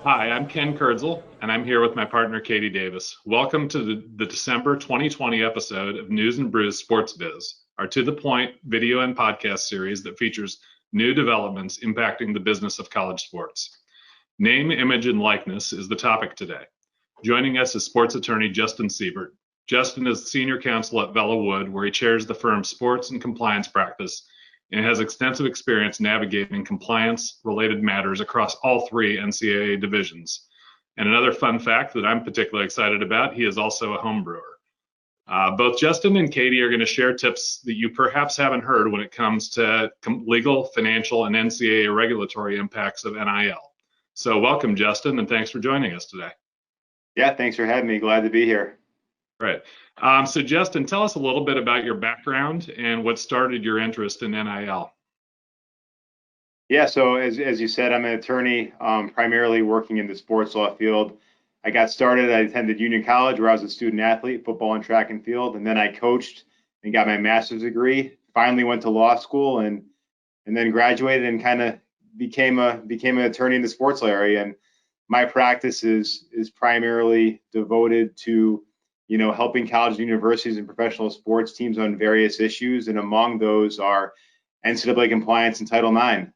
Hi, I'm Ken Kurtzel, and I'm here with my partner, Katie Davis. Welcome to the December 2020 episode of News and Brews Sports Biz, our to-the-point video and podcast series that features new developments impacting the business of college sports. Name, image, and likeness is the topic today. Joining us is sports attorney Justin Sievert. Justin is senior counsel at Vela Wood, where he chairs the firm's sports and compliance practice and has extensive experience navigating compliance-related matters across all three NCAA divisions. And another fun fact that I'm particularly excited about, he is also a home brewer. Both Justin and Katie are going to share tips that you perhaps haven't heard when it comes to legal, financial, and NCAA regulatory impacts of NIL. So welcome, Justin, and thanks for joining us today. Yeah, thanks for having me. Glad to be here. Right. So Justin, tell us a little bit about your background and what started your interest in NIL. Yeah, so as you said, I'm an attorney, primarily working in the sports law field. I got started, I attended Union College where I was a student athlete, football and track and field, and then I coached and got my master's degree. Finally went to law school and then graduated and kind of became an attorney in the sports law area. And my practice is primarily devoted to helping colleges, universities, and professional sports teams on various issues, and among those are NCAA compliance and Title IX.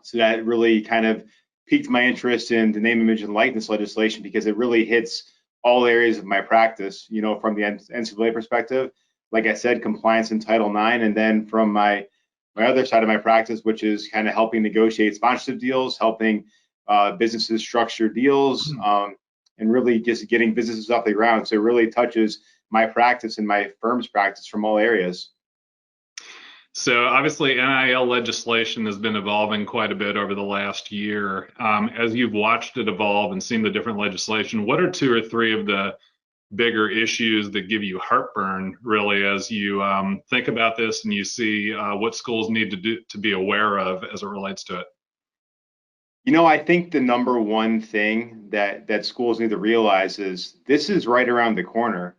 So that really kind of piqued my interest in the name, image, and likeness legislation because it really hits all areas of my practice. From the NCAA perspective, like I said, compliance and Title IX, and then from my other side of my practice, which is kind of helping negotiate sponsorship deals, helping businesses structure deals, and really just getting businesses off the ground. So it really touches my practice and my firm's practice from all areas. So obviously NIL legislation has been evolving quite a bit over the last year. As you've watched it evolve and seen the different legislation, what are two or three of the bigger issues that give you heartburn, really, as you think about this and you see what schools need to do to be aware of as it relates to it? I think the number one thing that schools need to realize is this is right around the corner.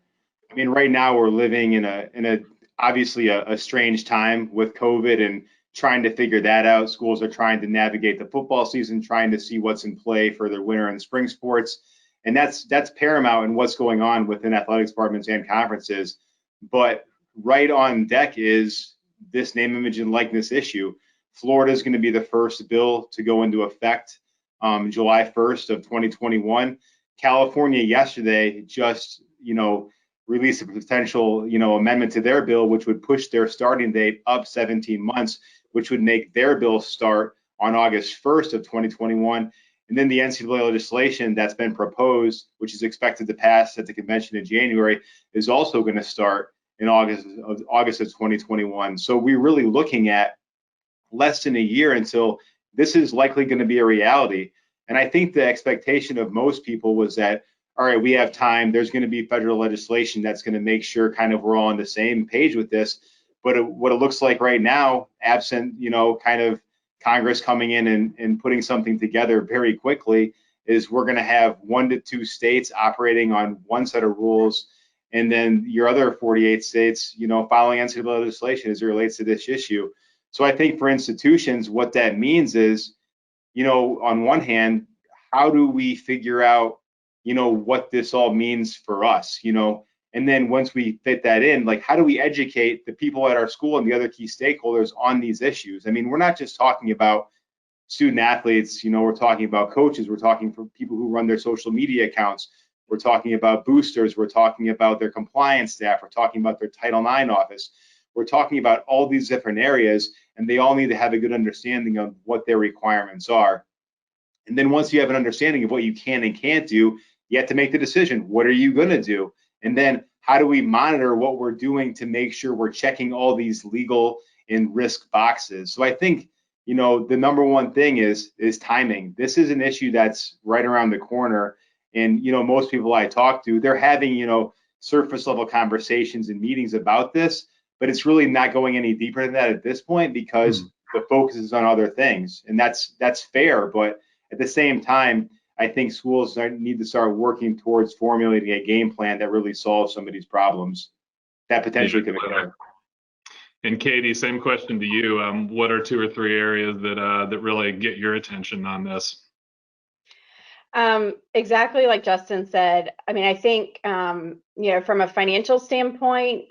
I mean, right now we're living in a obviously a strange time with COVID and trying to figure that out. Schools are trying to navigate the football season, trying to see what's in play for their winter and spring sports. And that's paramount in what's going on within athletics departments and conferences. But right on deck is this name, image, and likeness issue. Florida is going to be the first bill to go into effect July 1st of 2021. California yesterday just, released a potential, amendment to their bill, which would push their starting date up 17 months, which would make their bill start on August 1st of 2021. And then the NCAA legislation that's been proposed, which is expected to pass at the convention in January, is also going to start in August of 2021. So we're really looking at less than a year until this is likely going to be a reality. And I think the expectation of most people was that, all right, we have time. There's going to be federal legislation that's going to make sure kind of we're all on the same page with this. But what it looks like right now, absent, kind of Congress coming in and putting something together very quickly, is we're going to have 1 to 2 states operating on one set of rules, and then your other 48 states, following NCAA legislation as it relates to this issue. So I think for institutions, what that means is, on one hand, how do we figure out, what this all means for us, and then once we fit that in, like, how do we educate the people at our school and the other key stakeholders on these issues? I mean, we're not just talking about student athletes, we're talking about coaches, we're talking for people who run their social media accounts, we're talking about boosters, we're talking about their compliance staff, we're talking about their Title IX office. We're talking about all these different areas, and they all need to have a good understanding of what their requirements are. And then once you have an understanding of what you can and can't do, you have to make the decision. What are you going to do? And then how do we monitor what we're doing to make sure we're checking all these legal and risk boxes? So I think, the number one thing is timing. This is an issue that's right around the corner. And, most people I talk to, they're having, surface level conversations and meetings about this, but it's really not going any deeper than that at this point because the focus is on other things. And that's fair. But at the same time, I think schools need to start working towards formulating a game plan that really solves some of these problems that potentially could occur. And Katie, same question to you. What are two or three areas that really get your attention on this? Exactly like Justin said. I mean, I think, from a financial standpoint,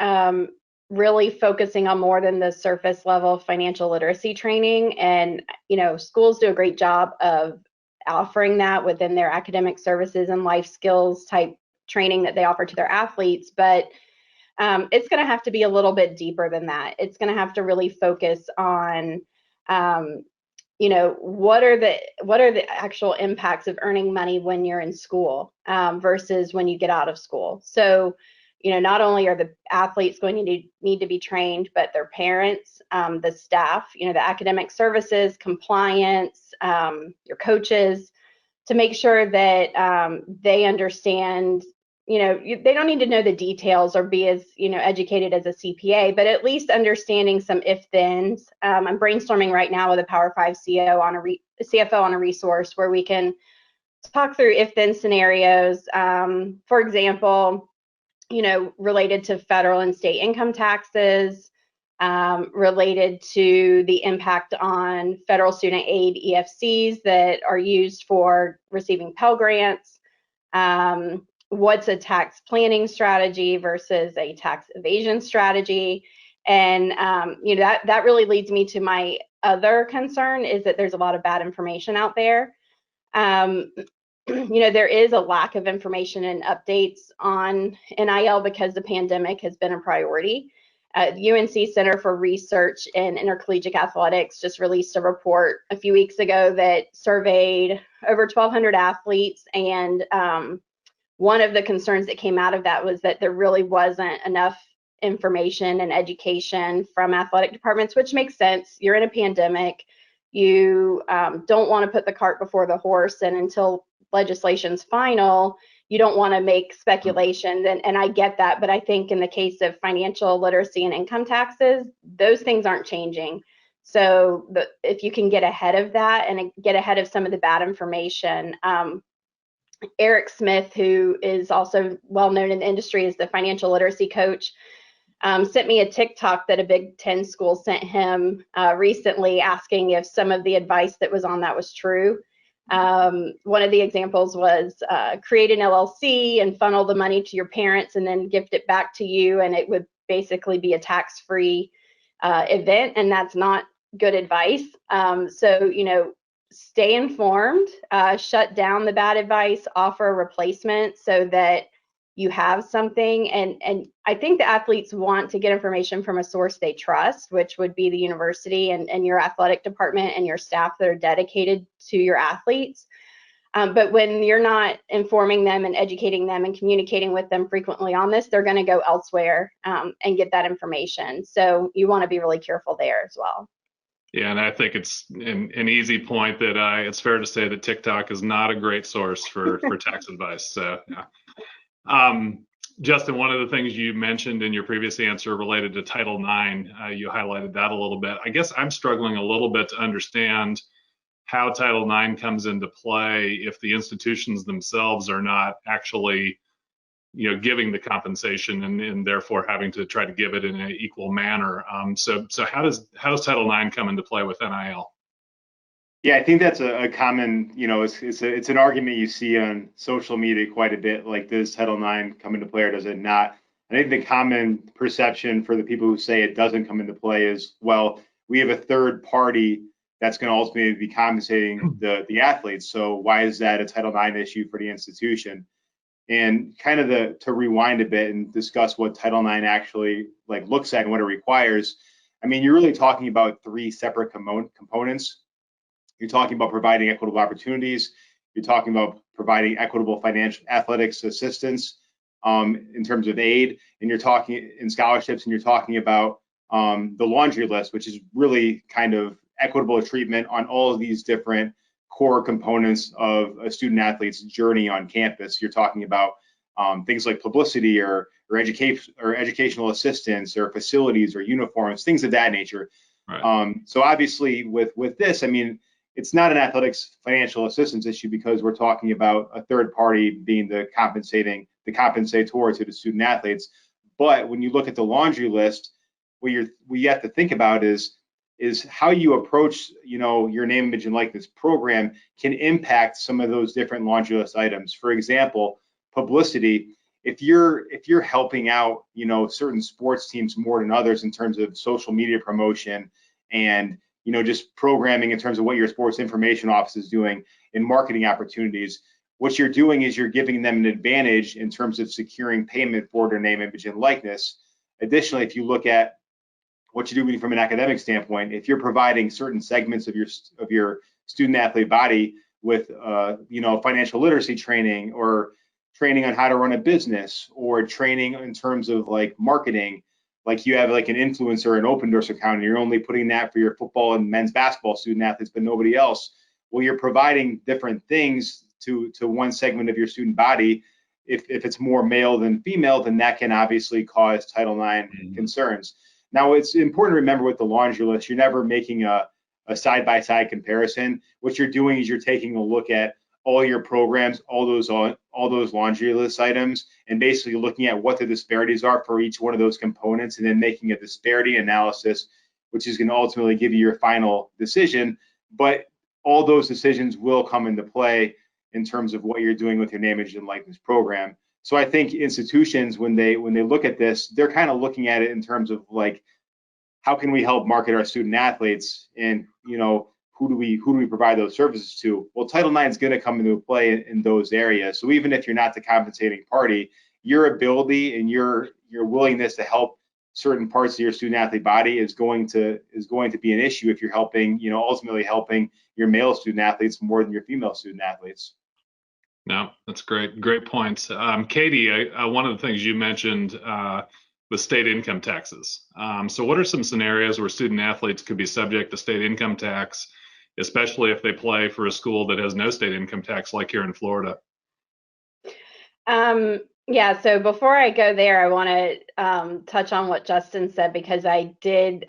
really focusing on more than the surface level financial literacy training. And, schools do a great job of offering that within their academic services and life skills type training that they offer to their athletes. But it's going to have to be a little bit deeper than that. It's going to have to really focus on, um, what are the actual impacts of earning money when you're in school versus when you get out of school. So, not only are the athletes going to need to be trained, but their parents, the staff, the academic services, compliance, your coaches, to make sure that they understand. They don't need to know the details or be as educated as a CPA, but at least understanding some if-thens. I'm brainstorming right now with a Power 5 CEO on CFO on a resource where we can talk through if-then scenarios. For example, related to federal and state income taxes, related to the impact on federal student aid EFCs that are used for receiving Pell Grants. What's a tax planning strategy versus a tax evasion strategy? And that really leads me to my other concern, is that there's a lot of bad information out there. There is a lack of information and updates on NIL because the pandemic has been a priority. The UNC Center for Research in Intercollegiate Athletics just released a report a few weeks ago that surveyed over 1,200 athletes, and one of the concerns that came out of that was that there really wasn't enough information and education from athletic departments, which makes sense. You're in a pandemic. You don't want to put the cart before the horse, and until legislation's final, you don't want to make speculations, and I get that, but I think in the case of financial literacy and income taxes, those things aren't changing. So if you can get ahead of that and get ahead of some of the bad information, Eric Smith, who is also well known in the industry as the financial literacy coach, sent me a TikTok that a Big Ten school sent him recently, asking if some of the advice that was on that was true. One of the examples was create an LLC and funnel the money to your parents and then gift it back to you, and it would basically be a tax-free event, and that's not good advice. So, stay informed, shut down the bad advice, offer a replacement so that you have something. And I think the athletes want to get information from a source they trust, which would be the university and your athletic department and your staff that are dedicated to your athletes. But when you're not informing them and educating them and communicating with them frequently on this, they're going to go elsewhere and get that information. So you want to be really careful there as well. Yeah, and I think it's an easy point that it's fair to say that TikTok is not a great source for tax advice. So, yeah. Justin, one of the things you mentioned in your previous answer related to Title IX, you highlighted that a little bit. I guess I'm struggling a little bit to understand how Title IX comes into play if the institutions themselves are not actually giving the compensation and therefore having to try to give it in an equal manner. So how does Title IX come into play with NIL? Yeah, I think that's a common, it's an argument you see on social media quite a bit. Like, does Title IX come into play or does it not? I think the common perception for the people who say it doesn't come into play is, well, we have a third party that's going to ultimately be compensating the athletes. So why is that a Title IX issue for the institution? And kind of to rewind a bit and discuss what Title IX actually looks at and what it requires. I mean, you're really talking about three separate components. You're talking about providing equitable opportunities. You're talking about providing equitable financial athletics assistance in terms of aid, and you're talking in scholarships, and you're talking about the laundry list, which is really kind of equitable treatment on all of these different core components of a student athlete's journey on campus. You're talking about things like publicity or educational assistance or facilities or uniforms, things of that nature. Right. So obviously with this, I mean, it's not an athletics financial assistance issue because we're talking about a third party being the compensator to the student athletes. But when you look at the laundry list, what you have to think about is is how you approach, your name, image, and likeness program can impact some of those different laundry list items. For example, publicity. If you're helping out, certain sports teams more than others in terms of social media promotion and, just programming in terms of what your sports information office is doing in marketing opportunities, what you're doing is you're giving them an advantage in terms of securing payment for their name, image, and likeness. Additionally, if you look at what you're doing from an academic standpoint, if you're providing certain segments of your student athlete body with financial literacy training, or training on how to run a business, or training in terms of like marketing, like you have like an influencer, an open doors account, and you're only putting that for your football and men's basketball student athletes, but nobody else. Well, you're providing different things to one segment of your student body. If it's more male than female, then that can obviously cause Title IX concerns. Now, it's important to remember with the laundry list, you're never making a side-by-side comparison. What you're doing is you're taking a look at all your programs, all those laundry list items, and basically looking at what the disparities are for each one of those components, and then making a disparity analysis, which is going to ultimately give you your final decision. But all those decisions will come into play in terms of what you're doing with your name, image, and likeness program. So I think institutions, when they look at this, they're kind of looking at it in terms of like, how can we help market our student athletes, and who do we provide those services to? Well, Title IX is going to come into play in those areas. So even if you're not the compensating party, your ability and your willingness to help certain parts of your student athlete body is going to be an issue if you're helping, ultimately helping your male student athletes more than your female student athletes. No, that's great. Great points. Katie, one of the things you mentioned was state income taxes. So what are some scenarios where student athletes could be subject to state income tax, especially if they play for a school that has no state income tax, like here in Florida? Yeah, so before I go there, I want to touch on what Justin said, because I did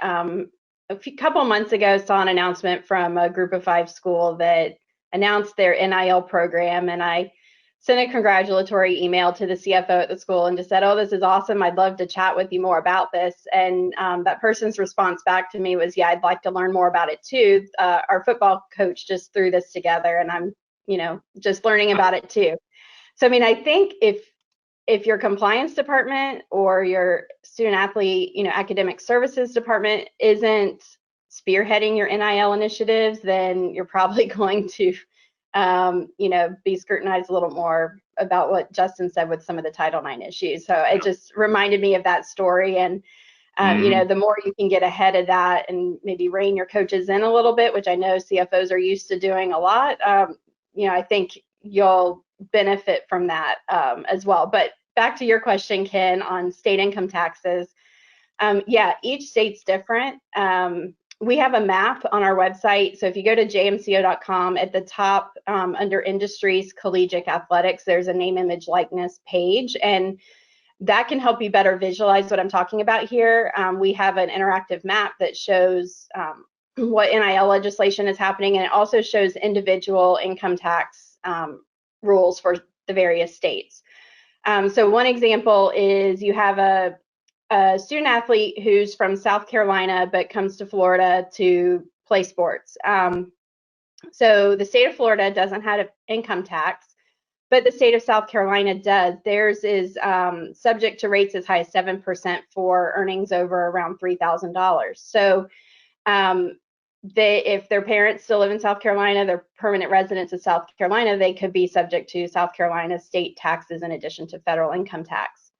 couple months ago saw an announcement from a Group of 5 school that announced their NIL program, and I sent a congratulatory email to the CFO at the school and just said, "Oh, this is awesome. I'd love to chat with you more about this." And that person's response back to me was, "Yeah, I'd like to learn more about it too. Our football coach just threw this together, and I'm, just learning about it too." So, I mean, I think if your compliance department or your student athlete, academic services department isn't spearheading your NIL initiatives, then you're probably going to, be scrutinized a little more about what Justin said with some of the Title IX issues. So it just reminded me of that story. And, the more you can get ahead of that and maybe rein your coaches in a little bit, which I know CFOs are used to doing a lot, I think you'll benefit from that as well. But back to your question, Ken, on state income taxes. Each state's different. We have a map on our website. So if you go to jmco.com, at the top under industries, collegiate athletics, there's a name, image, likeness page, and that can help you better visualize what I'm talking about here. We have an interactive map that shows what NIL legislation is happening, and it also shows individual income tax rules for the various states. So one example is you have a student athlete who's from South Carolina but comes to Florida to play sports. So the state of Florida doesn't have an income tax, but the state of South Carolina does. Theirs is subject to rates as high as 7% for earnings over around $3,000. So if their parents still live in South Carolina, they're permanent residents of South Carolina, they could be subject to South Carolina state taxes in addition to federal income tax.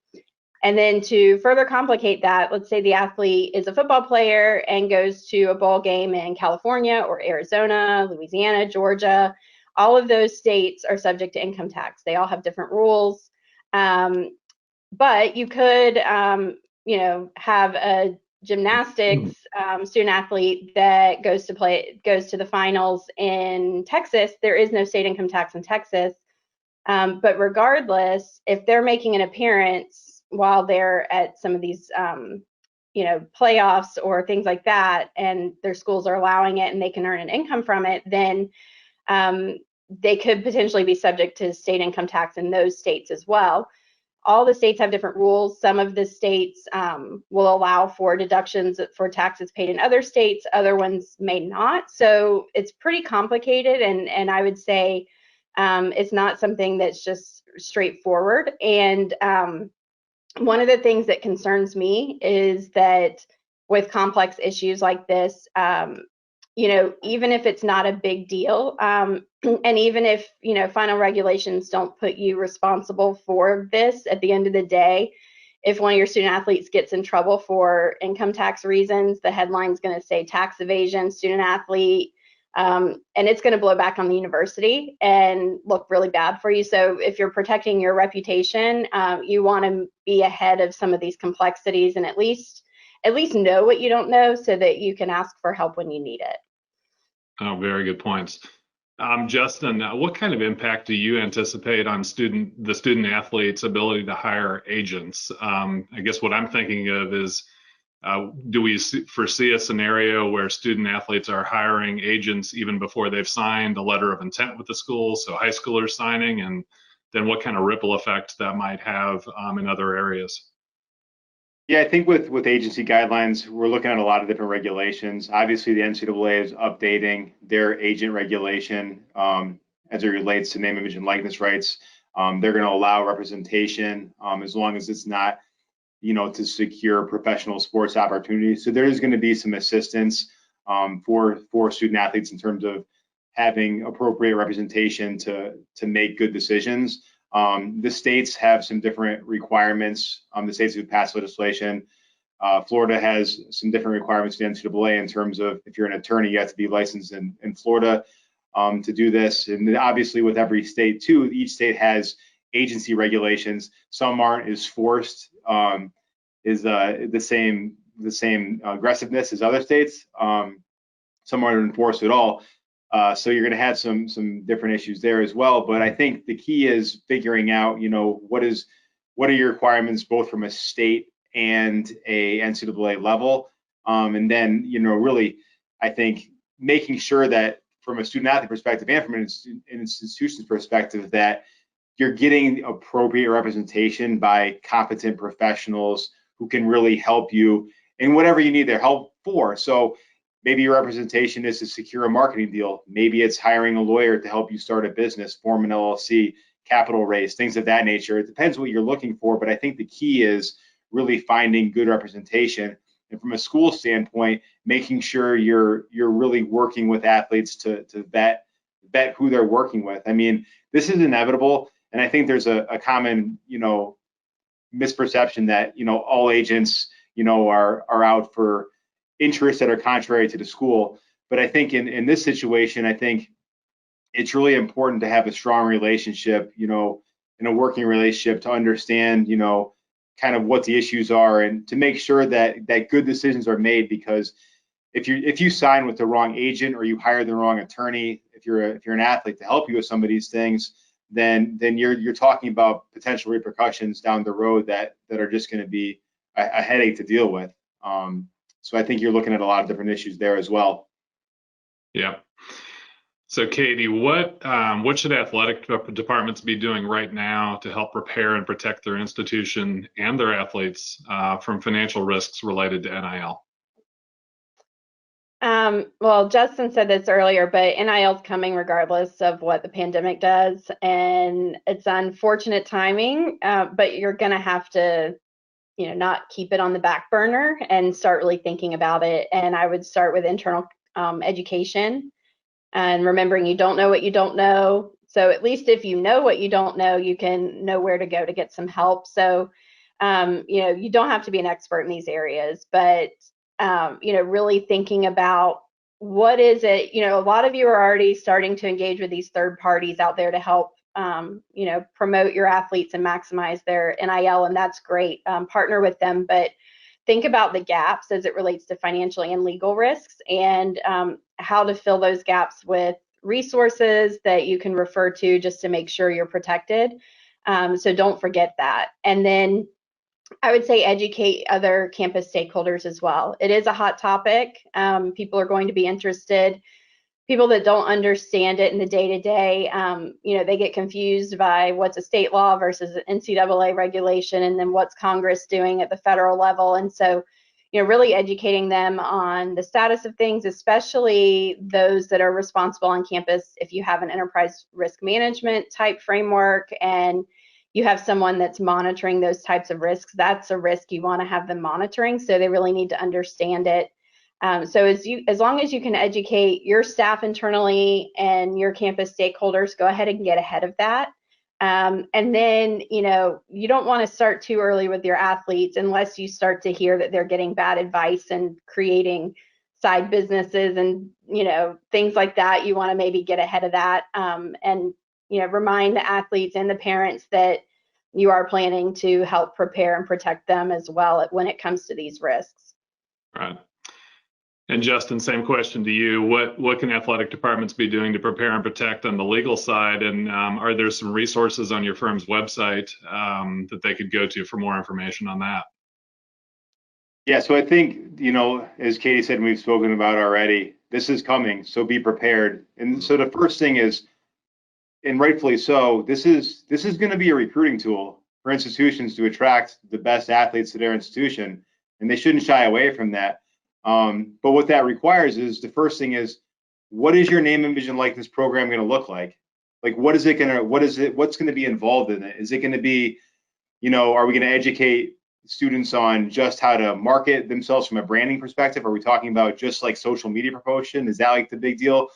And then to further complicate that, let's say the athlete is a football player and goes to a bowl game in California or Arizona, Louisiana, Georgia. All of those states are subject to income tax. They all have different rules. But you could, have a gymnastics student athlete that goes to the finals in Texas. There is no state income tax in Texas. But regardless, if they're making an appearance while they're at some of these, playoffs or things like that, and their schools are allowing it and they can earn an income from it, then they could potentially be subject to state income tax in those states as well. all the states have different rules. Some of the states will allow for deductions for taxes paid in other states. Other ones may not. So it's pretty complicated, and I would say it's not something that's just straightforward. And one of the things that concerns me is that with complex issues like this, even if it's not a big deal, and even if, final regulations don't put you responsible for this, at the end of the day, if one of your student athletes gets in trouble for income tax reasons, the headline's going to say tax evasion, student athlete, and it's going to blow back on the university and look really bad for you. So if you're protecting your reputation, you want to be ahead of some of these complexities and at least know what you don't know so that you can ask for help when you need it. Oh, very good points. Justin, what kind of impact do you anticipate on the student athlete's ability to hire agents? I guess what I'm thinking of is, do we foresee a scenario where student athletes are hiring agents even before they've signed a letter of intent with the school, so high schoolers signing, and then what kind of ripple effect that might have in other areas? Yeah, I think with agency guidelines, we're looking at a lot of different regulations. Obviously, the NCAA is updating their agent regulation as it relates to name, image, and likeness rights. They're going to allow representation as long as it's not, to secure professional sports opportunities. So there is going to be some assistance for student athletes in terms of having appropriate representation to make good decisions. The states have some different requirements. The states who passed legislation. Florida has some different requirements to the NCAA in terms of if you're an attorney, you have to be licensed in Florida to do this. And obviously with every state too, each state has agency regulations. Some aren't as forced, is the same aggressiveness as other states. Some aren't enforced at all. So you're going to have some different issues there as well. But I think the key is figuring out, what are your requirements both from a state and a NCAA level, and then really, I think making sure that from a student athlete perspective and from an institution's perspective that you're getting appropriate representation by competent professionals who can really help you in whatever you need their help for. So maybe your representation is to secure a marketing deal. Maybe it's hiring a lawyer to help you start a business, form an LLC, capital raise, things of that nature. It depends what you're looking for, but I think the key is really finding good representation. And from a school standpoint, making sure you're really working with athletes to vet who they're working with. I mean, this is inevitable, and I think there's a common, misperception that all agents, are out for interests that are contrary to the school. But I think in this situation, I think it's really important to have a strong relationship, in a working relationship to understand, kind of what the issues are and to make sure that good decisions are made. Because if you sign with the wrong agent or you hire the wrong attorney, if you're an athlete to help you with some of these things, then you're talking about potential repercussions down the road that are just going to be a headache to deal with. So I think you're looking at a lot of different issues there as well. Yeah. So Katie, what should athletic departments be doing right now to help prepare and protect their institution and their athletes from financial risks related to NIL? Well, Justin said this earlier, but NIL is coming regardless of what the pandemic does, and it's unfortunate timing, but you're going to have to not keep it on the back burner and start really thinking about it. And I would start with internal education and remembering you don't know what you don't know. So at least if you know what you don't know, you can know where to go to get some help. So, you don't have to be an expert in these areas, but, really thinking about what is it, a lot of you are already starting to engage with these third parties out there to help promote your athletes and maximize their NIL, and that's great. Partner with them, but think about the gaps as it relates to financial and legal risks, and how to fill those gaps with resources that you can refer to just to make sure you're protected. So don't forget that. And then I would say educate other campus stakeholders as well. It is a hot topic. People are going to be interested. people that don't understand it in the day-to-day, they get confused by what's a state law versus an NCAA regulation, and then what's Congress doing at the federal level. And so, really educating them on the status of things, especially those that are responsible on campus. If you have an enterprise risk management type framework and you have someone that's monitoring those types of risks, that's a risk you want to have them monitoring. So they really need to understand it. So as long as you can educate your staff internally and your campus stakeholders, go ahead and get ahead of that. And then, you don't want to start too early with your athletes unless you start to hear that they're getting bad advice and creating side businesses and, things like that. You want to maybe get ahead of that, and, remind the athletes and the parents that you are planning to help prepare and protect them as well when it comes to these risks. Right. And Justin, same question to you. What can athletic departments be doing to prepare and protect on the legal side? And are there some resources on your firm's website that they could go to for more information on that? Yeah, so I think, as Katie said, and we've spoken about already, this is coming, so be prepared. And so the first thing is, and rightfully so, this is going to be a recruiting tool for institutions to attract the best athletes to their institution, and they shouldn't shy away from that. But what that requires is, the first thing is, what is your name, image, and likeness program going to look like? Like, what's going to be involved in it? Is it going to be, are we going to educate students on just how to market themselves from a branding perspective? Are we talking about just like social media promotion? Is that like the big deal?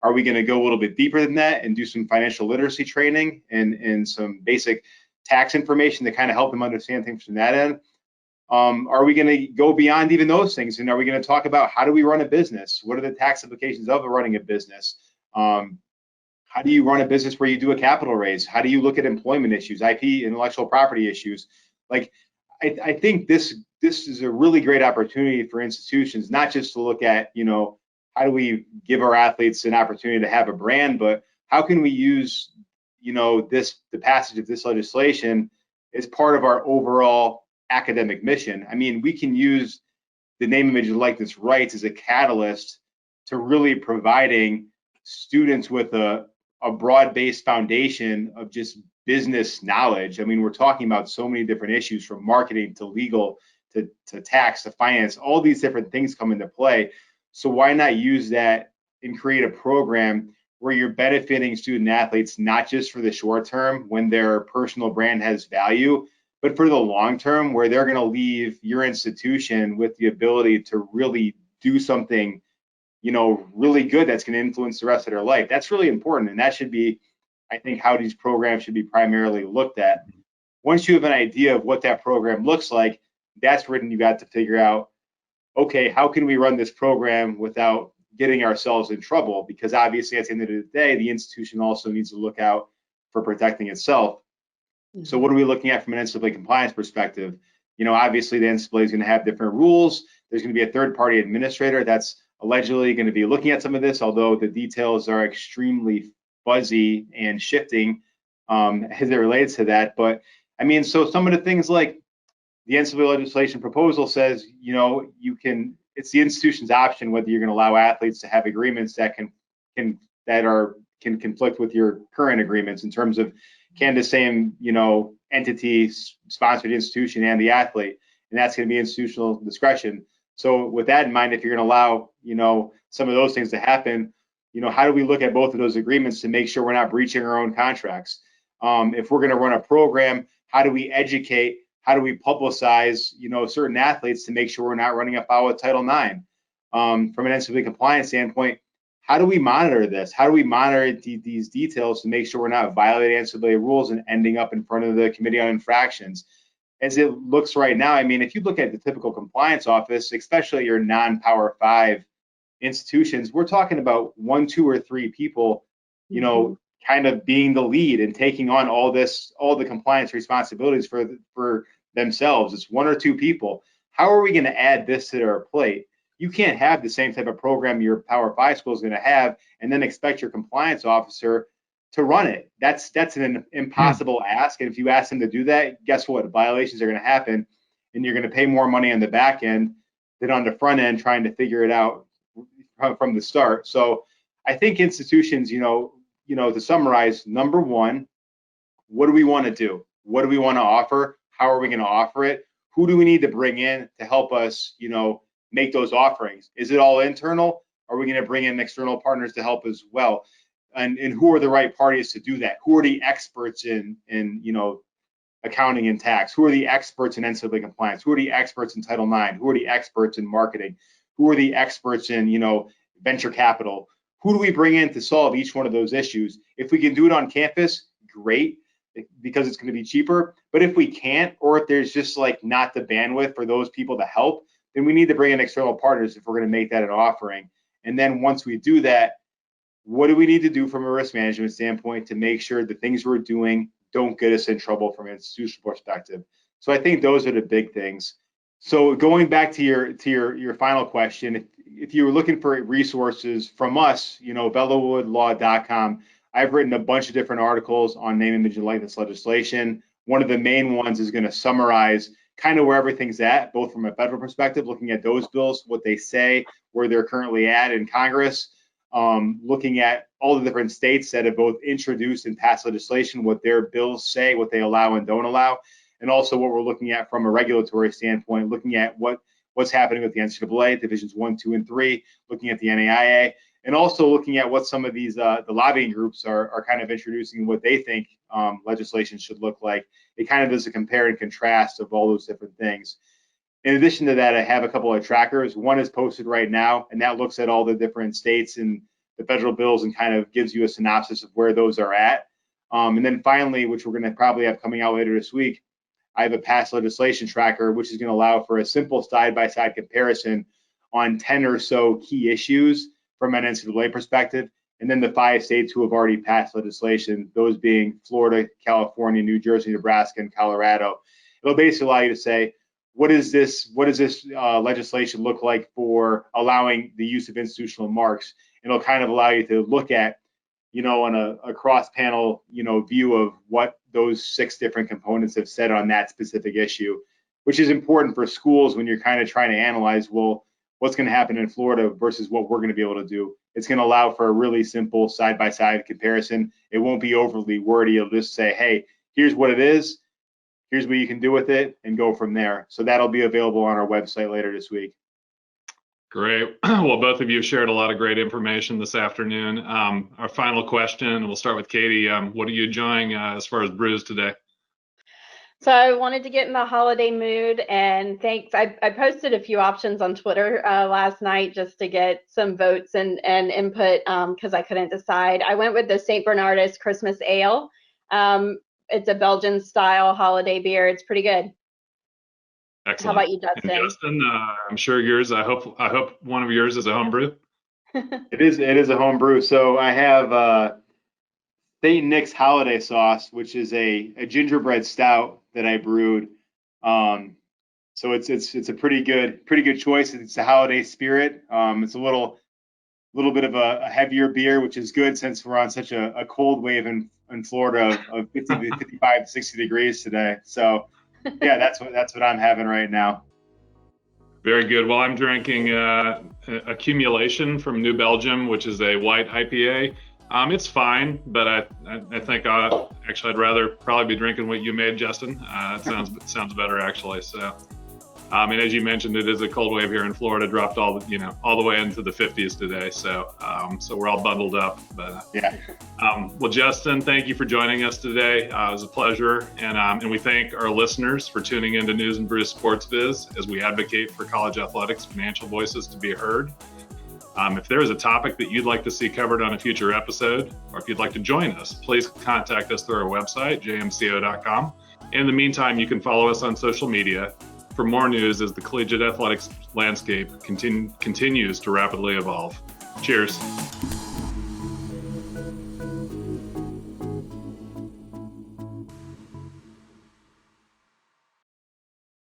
Are we going to go a little bit deeper than that and do some financial literacy training and some basic tax information to kind of help them understand things from that end? Are we going to go beyond even those things? And are we going to talk about how do we run a business? What are the tax implications of running a business? How do you run a business where you do a capital raise? How do you look at employment issues, IP, intellectual property issues? Like, I think this is a really great opportunity for institutions, not just to look at, how do we give our athletes an opportunity to have a brand, but how can we use, the passage of this legislation as part of our overall academic mission? I mean, we can use the name, image, and likeness rights as a catalyst to really providing students with a broad-based foundation of just business knowledge. I mean, we're talking about so many different issues, from marketing to legal to tax to finance. All these different things come into play. So why not use that and create a program where you're benefiting student athletes, not just for the short term when their personal brand has value, but for the long term, where they're going to leave your institution with the ability to really do something, really good that's going to influence the rest of their life. That's really important. And that should be, I think, how these programs should be primarily looked at. Once you have an idea of what that program looks like, that's when you got to figure out, okay, how can we run this program without getting ourselves in trouble? Because obviously, at the end of the day, the institution also needs to look out for protecting itself. So what are we looking at from an NCAA compliance perspective? Obviously, the NCAA is going to have different rules. There's going to be a third-party administrator that's allegedly going to be looking at some of this, although the details are extremely fuzzy and shifting as it relates to that. But I mean, so some of the things like the NCAA legislation proposal says, it's the institution's option whether you're going to allow athletes to have agreements that can conflict with your current agreements, in terms of, can the same, entity sponsor the institution and the athlete, and that's going to be institutional discretion. So with that in mind, if you're going to allow, some of those things to happen, how do we look at both of those agreements to make sure we're not breaching our own contracts? If we're going to run a program, how do we educate? How do we publicize, certain athletes to make sure we're not running afoul of Title IX? From an NCAA compliance standpoint, how do we monitor this? How do we monitor these details to make sure we're not violating NCAA rules and ending up in front of the Committee on Infractions? As it looks right now, I mean, if you look at the typical compliance office, especially your non-Power 5 institutions, we're talking about 1, 2, or 3 people, kind of being the lead and taking on all the compliance responsibilities for themselves. It's 1 or 2 people. How are we going to add this to their plate? You can't have the same type of program your Power 5 school is going to have and then expect your compliance officer to run it. That's an impossible ask. And if you ask them to do that, guess what? Violations are going to happen, and you're going to pay more money on the back end than on the front end trying to figure it out from the start. So I think institutions, to summarize, number one, what do we want to do? What do we want to offer? How are we going to offer it? Who do we need to bring in to help us, make those offerings? Is it all internal? Are we going to bring in external partners to help as well? And who are the right parties to do that? Who are the experts in accounting and tax? Who are the experts in NCAA compliance? Who are the experts in Title IX? Who are the experts in marketing? Who are the experts in, venture capital? Who do we bring in to solve each one of those issues? If we can do it on campus, great, because it's going to be cheaper. But if we can't, or if there's just like not the bandwidth for those people to help, then we need to bring in external partners if we're going to make that an offering. And then once we do that, what do we need to do from a risk management standpoint to make sure the things we're doing don't get us in trouble from an institutional perspective? So I think those are the big things. So going back to your final question, if you were looking for resources from us, velawoodlaw.com, I've written a bunch of different articles on name, image, and likeness legislation. One of the main ones is going to summarize kind of where everything's at, both from a federal perspective, looking at those bills, what they say, where they're currently at in Congress, looking at all the different states that have both introduced and passed legislation, what their bills say, what they allow and don't allow, and also what we're looking at from a regulatory standpoint, looking at what's happening with the NCAA, Divisions 1, 2, and 3, looking at the NAIA, and also looking at what some of these the lobbying groups are kind of introducing, what they think legislation should look like. It kind of does a compare and contrast of all those different things. In addition to that, I have a couple of trackers. One is posted right now, and that looks at all the different states and the federal bills and kind of gives you a synopsis of where those are at. And then finally, which we're going to probably have coming out later this week, I have a past legislation tracker, which is going to allow for a simple side-by-side comparison on 10 or so key issues from an NCAA perspective, and then the 5 states who have already passed legislation, those being Florida, California, New Jersey, Nebraska, and Colorado. It'll basically allow you to say, what does this legislation look like for allowing the use of institutional marks? And it'll kind of allow you to look at, on a cross-panel, view of what those 6 different components have said on that specific issue, which is important for schools when you're kind of trying to analyze, well, what's going to happen in Florida versus what we're going to be able to do. It's going to allow for a really simple side-by-side comparison. It won't be overly wordy. It'll just say, hey, here's what it is, here's what you can do with it, and go from there. So that'll be available on our website later this week. Great. Well, both of you shared a lot of great information this afternoon. Our final question, we'll start with Katie. What are you enjoying as far as brews today? So I wanted to get in the holiday mood, and I posted a few options on Twitter last night just to get some votes and input because I couldn't decide. I went with the St. Bernardus Christmas Ale. It's a Belgian style holiday beer. It's pretty good. Excellent. How about you, Justin? And Justin, I'm sure yours. I hope one of yours is a home brew. It is a home brew. So I have St. Nick's holiday sauce, which is a gingerbread stout that I brewed. So it's a pretty good choice. It's the holiday spirit. It's a little bit of a heavier beer, which is good since we're on such a cold wave in Florida of 50 to 55 to 60 degrees today. So yeah, that's what I'm having right now. Very good. Well, I'm drinking Accumulation from New Belgium, which is a white IPA. It's fine, but I think I'd rather probably be drinking what you made, Justin. It sounds better actually. So, and as you mentioned, it is a cold wave here in Florida. Dropped all the way into the 50s today. So, so we're all bundled up. But yeah. Well, Justin, thank you for joining us today. It was a pleasure, and we thank our listeners for tuning into News and Brews Sports Biz as we advocate for college athletics financial voices to be heard. If there is a topic that you'd like to see covered on a future episode, or if you'd like to join us, please contact us through our website, jmco.com. In the meantime, you can follow us on social media for more news as the collegiate athletics landscape continues to rapidly evolve. Cheers.